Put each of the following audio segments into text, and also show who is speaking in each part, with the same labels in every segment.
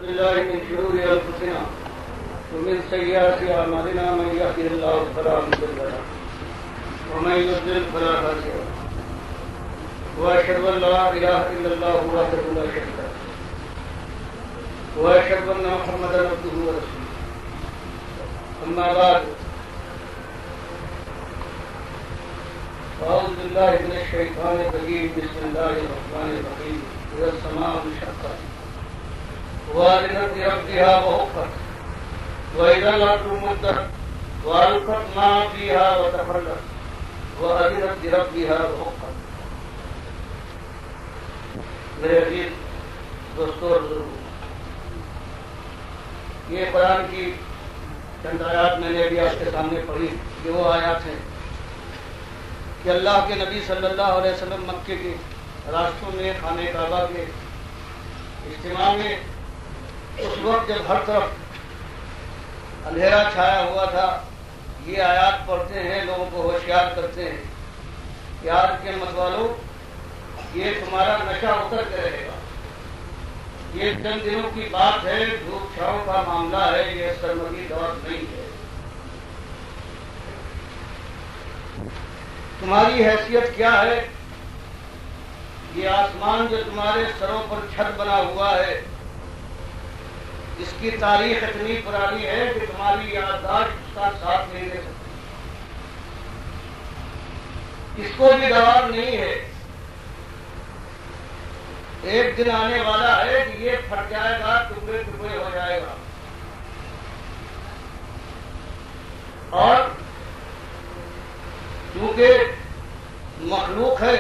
Speaker 1: بالله من شرور أنفسنا ومن سيئات أعمالنا من يهده الله فلا مضل له ومن يضلل فلا هادي له وأشهد أن لا إله إلا الله وحده لا شريك له وأشهد أن محمدا عبده ورسوله أما بعد أعوذ بالله من الشيطان الرجيم بسم الله الرحمن الرحيم إذا السماء انشقت وأذنت لربها وحقت وإذا الأرض مدت وألقت ما فيها وتخلت وأذنت لربها وحقت. میرے عزیز دوستوں اور بزرگوں، یہ قرآن کی چند آیات میں نے ابھی آپ کے سامنے پڑھی، یہ وہ آیات ہیں کہ اللہ کے نبی صلی اللہ علیہ وسلم مکے کے راستوں میں خانہ کعبہ کے اجتماع میں اس وقت جب ہر طرف اندھیرا چھایا ہوا تھا، یہ آیات پڑھتے ہیں، لوگوں کو ہوشیار کرتے ہیں کہ آج کے مت والوں، یہ تمہارا نشہ اتر کے رہے گا، یہ چند دنوں کی بات ہے، دھوپ چھاؤں کا معاملہ ہے، یہ سرمدی دور نہیں ہے. تمہاری حیثیت کیا ہے؟ یہ آسمان جو تمہارے سروں پر چھت بنا ہوا ہے، اس کی تاریخ اتنی پرانی ہے کہ تمہاری یادداشت اس کا ساتھ نہیں دے سکتی، اس کو بھی دوار نہیں ہے. ایک دن آنے والا ہے کہ یہ پھٹ جائے گا، ٹکڑے ٹکڑے ہو جائے گا، اور کیونکہ مخلوق ہے،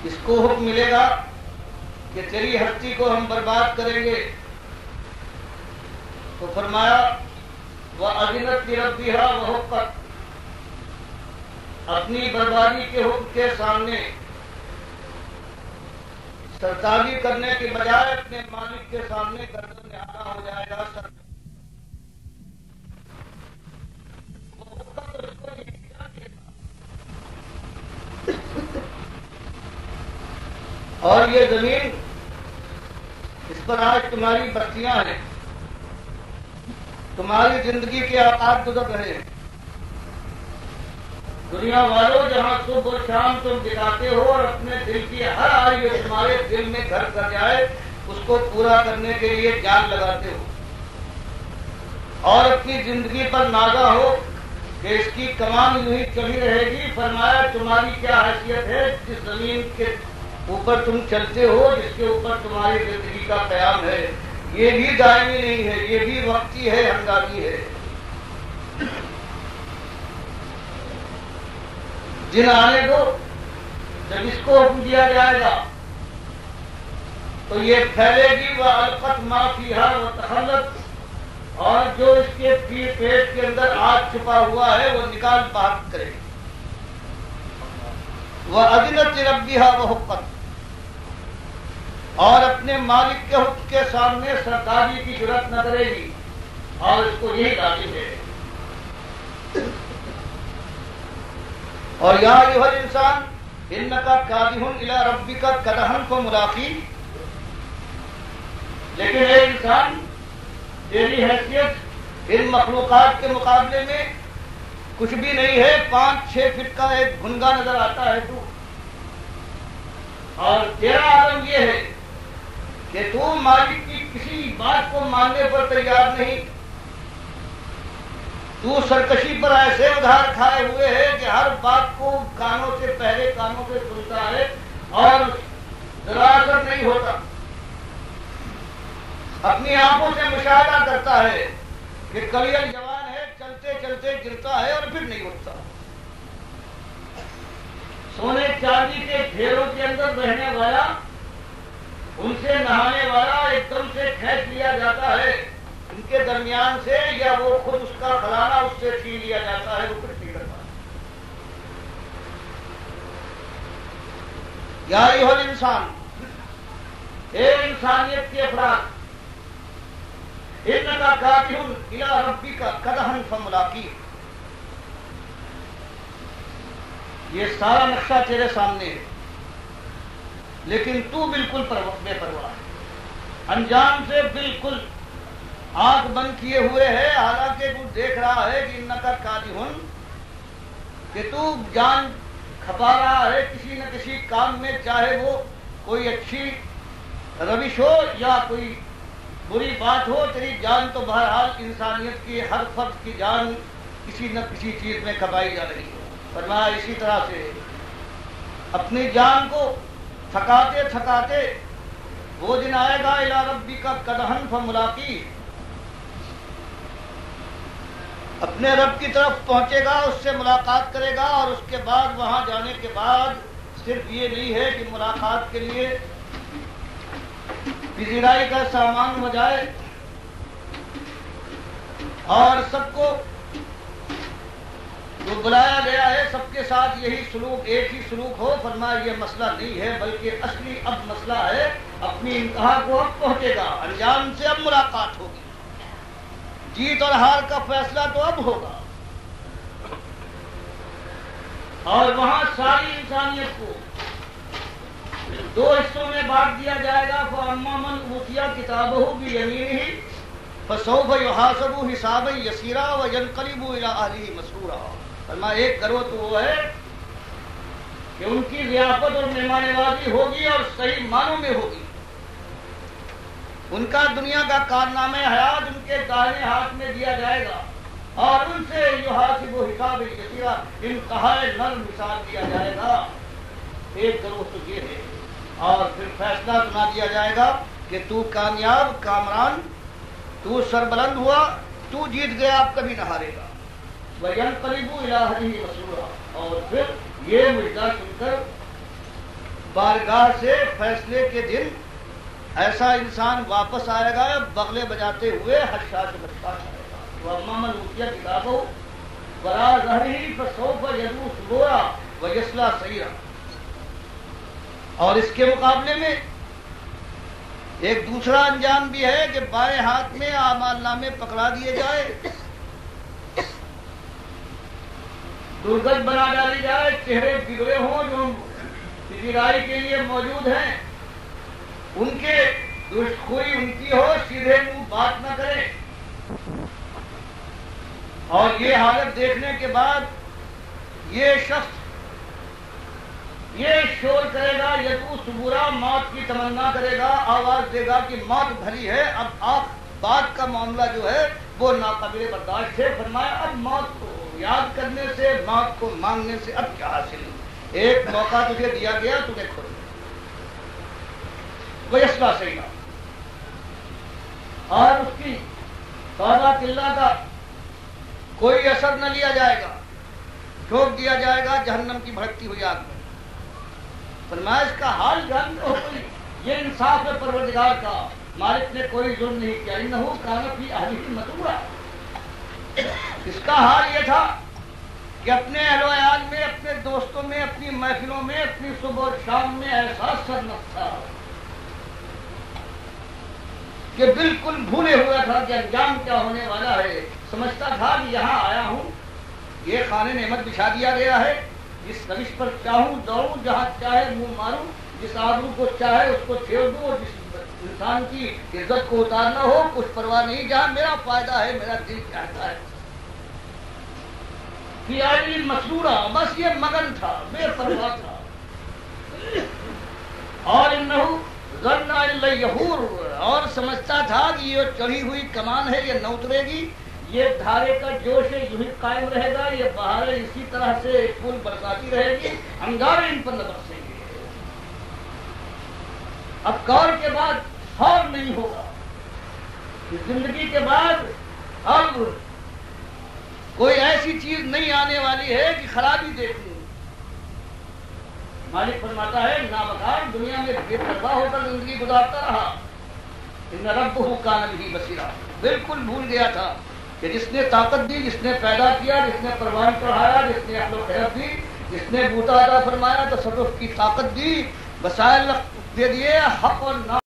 Speaker 1: اس کو حکم ملے گا کہ تیری ہستی کو ہم برباد کریں گے. تو فرمایا وَأَذِنَتْ لِرَبِّهَا وَحُقَّتْ، اپنی بربادی کے حکم کے سامنے سرتابی کرنے کے بجائے اپنے مالک کے سامنے گردن نہانا ہو جائے گا. اور یہ زمین، اس پر آج تمہاری بستیاں ہیں، تمہاری زندگی کے اوقات گزر رہے ہیں. دنیا والوں، جہاں صبح و شام تم بتاتے ہو اور اپنے دل کی ہر آئی تمہارے دل میں گھر کر جائے، اس کو پورا کرنے کے لیے جان لگاتے ہو، اور اپنی زندگی پر نازا ہو کہ اس کی کمان یوں ہی چلی رہے گی. فرمایا تمہاری کیا حیثیت ہے جس زمین کے اوپر تم چلتے ہو، جس کے اوپر تمہاری زندگی کا قیام ہے. یہ بھی دائمی نہیں ہے، یہ بھی وقتی ہے، ہنگامی ہے. دن آنے دو جب اس کو حکم دیا جائے گا تو یہ پھیلے گی. وَأَلْقَتْ مَا فِيهَا وَتَخَلَّتْ، اور جو اس کے پیٹ کے اندر آگ چھپا ہوا ہے وہ نکال باہر کرے گی. وَأَذِنَتْ لِرَبِّهَا وَحُقَّتْ، اور اپنے مالک کے حکم کے سامنے سرکاری کی جرات نہ کرے گی، اور اس کو یہی لازم ہے. اور یا ایھا الانسان انک کادح الی ربک کدحا فملاقیہ، لیکن اے انسان، تیری حیثیت ان مخلوقات کے مقابلے میں کچھ بھی نہیں ہے. 5-6 فٹ کا ایک گھنگا نظر آتا ہے تو، اور تیرا عالم یہ ہے کہ تو مالک کی کسی بات کو ماننے پر تیار نہیں. تو سرکشی پر ایسے ادھار کھائے ہوئے ہے کہ ہر بات کو کانوں سے پہلے کانوں سے سنتا ہے اور ذرا اثر نہیں ہوتا. اپنی آنکھوں سے مشاہدہ کرتا ہے کہ کلیل جوان ہے، چلتے چلتے گرتا ہے اور پھر نہیں اٹھتا. سونے چاندی کے ڈھیروں کے اندر رہنے والا، ان سے نہانے والا ایک دم سے کھینچ لیا جاتا ہے ان کے درمیان سے، یا وہ خود اس کا کھلانا اس سے پی لیا جاتا ہے، وہ پھر پی کرتا ہے. یا ایھا الانسان، اے انسانیت کے افراد، انک کادح الی ربک کدحا فملاقیہ، یہ سارا نقشہ تیرے سامنے ہے، لیکن تو بالکل بے پرواہ ہے. انجام سے بالکل آنکھ بند کیے ہوئے ہے، حالانکہ وہ دیکھ رہا ہے کہ انکا کادحن، کہ تو جان کھپا رہا ہے کسی نہ کسی کام میں، چاہے وہ کوئی اچھی روش ہو یا کوئی بری بات ہو، تیری جان تو بہرحال انسانیت کی ہر فرد کی جان کسی نہ کسی چیز میں کھپائی جا رہی ہے۔ فرمایا اسی طرح سے اپنی جان کو تھکاتے تھکاتے وہ دن آئے گا الی ربک قدحن فملاقیہ، اپنے رب کی طرف پہنچے گا، اس سے ملاقات کرے گا، اور اس کے بعد وہاں جانے کے بعد صرف یہ نہیں ہے کہ ملاقات کے لیے پذیرائی کا سامان ہو جائے اور سب کو جو بلایا گیا ہے سب کے ساتھ یہی سلوک، ایک ہی سلوک ہو۔ فرمایا یہ مسئلہ نہیں ہے، بلکہ اصلی اب مسئلہ ہے اپنی انتہا کو اب پہنچے گا، انجام سے اب ملاقات ہوگی، جیت اور ہار کا فیصلہ تو اب ہوگا، اور وہاں ساری انسانیت کو دو حصوں میں بانٹ دیا جائے گا۔ فَأَمَّا مَنْ أُوتِيَ كِتَابَهُ بِيَمِينِهِ فَسَوْفَ يُحَاسَبُ حِسَابًا يَسِيرًا وَيَنقَلِبُ إِلَىٰ أَهْلِهِ مَسْرُورًا۔ فرمایا ایک گروہ تو وہ ہے کہ ان کی ضیافت اور مہمان نوازی ہوگی اور صحیح معنوں میں ہوگی، ان کا دنیا کا کارنامہ حیات ان کے داہنے ہاتھ میں دیا جائے گا، اور ان سے یحاسب حساب یسیرا انتہائی نرم حساب دیا جائے گا۔ ایک گروہ تو یہ ہے، اور پھر فیصلہ سنا دیا جائے گا کہ تو کامیاب کامران، تو سربلند ہوا، تو جیت گیا، اب کبھی نہ ہارے گا۔ وَيَنْقَلِبُ إِلَىٰ أَهْلِهِ مَسْرُورًا، اور پھر یہ مجدہ سن کر بارگاہ سے فیصلے کے دن ایسا انسان واپس آئے گا بغلے بجاتے ہوئے، حشاش بشاش آئے گا۔ وَأَمَّا مَنْ أُوتِيَ كِتَابَهُ وَرَاءَ ظَهْرِهِ فَسَوْفَ يَدْعُو ثُبُورًا وَيَصْلَىٰ سَعِيرًا۔ اور اس کے مقابلے میں ایک دوسرا انجام بھی ہے کہ بائیں ہاتھ میں اعمال نامے پکڑا دیے جائے، درگت بنا ڈالی جائے، چہرے بگڑے ہوں جو پذیرائی کے لیے موجود ہیں، ان کے درست خوئی ان کی ہو، سیدھے منہ بات نہ کریں، اور یہ حالت دیکھنے کے بعد یہ شخص یہ شور کرے گا، یدعو ثبورا، موت کی تمنا کرے گا، آواز دے گا کہ موت بھلی ہے، اب آپ بات کا معاملہ جو ہے وہ ناقابل برداشت ہے۔ فرمایا اب موت کو یاد کرنے سے، موت کو مانگنے سے اب کیا حاصل ہے، ایک موقع تجھے دیا گیا، تجھے کھو دیا۔ وَيَصْلَىٰ سَعِيرًا، اور اس کی توبہ اللہ کا کوئی اثر نہ لیا جائے گا، ٹھوک دیا جائے گا جہنم کی بھڑکتی ہوئی آگ میں۔ فرمایا اس کا حال جانتے ہو کوئی، یہ انصاف ہے پروردگار کا، مالک نے کوئی ظلم نہیں کیا، انہو کان فی اہلہ مسرورا۔ اس کا حال یہ تھا کہ اپنے اہل و عیال میں، اپنے دوستوں میں، اپنی محفلوں میں، اپنی صبح و شام میں احساس سرمست تھا کہ بالکل بھولے ہوا تھا کہ انجام کیا ہونے والا ہے۔ سمجھتا تھا کہ یہاں آیا ہوں، یہ خانے نعمت بچھا دیا گیا ہے، جس روش پر چاہوں دوڑوں، جہاں چاہے منہ ماروں، جس آبرو کو چاہے اس کو چھیڑ دوں، اور جس انسان کی عزت کو اتارنا ہو کچھ پرواہ نہیں، جہاں میرا فائدہ ہے، میرا دل چاہتا ہے۔ فی عین مسرورا، بس یہ مگن تھا، بے پرواہ تھا، اور انہو ظن ان لن یحور، اور سمجھتا تھا کہ یہ چڑھی ہوئی کمان ہے، یہ نہ اترے گی، یہ دھارے کا جوش ہے یوں ہی قائم رہے گا، یہ بہاریں اسی طرح سے پھول برساتی رہے گی، انگارے ان پر نہ برسیں گے۔ اب کور کے بعد خور نہیں ہوگا، زندگی کے بعد اب کوئی ایسی چیز نہیں آنے والی ہے کہ خرابی دیکھنی۔ مالک فرماتا ہے نابکار دنیا میں بے پرواہ ہو کر زندگی گزارتا رہا، ان ربہ کان بہ بصیرا، بالکل بھول گیا تھا کہ جس نے طاقت دی، جس نے پیدا کیا، جس نے پروان چڑھایا، جس نے عقل و خیرت دی، جس نے بوتا عطا فرمایا، تصرف کی طاقت دی، وسائل دے دیے، حق اور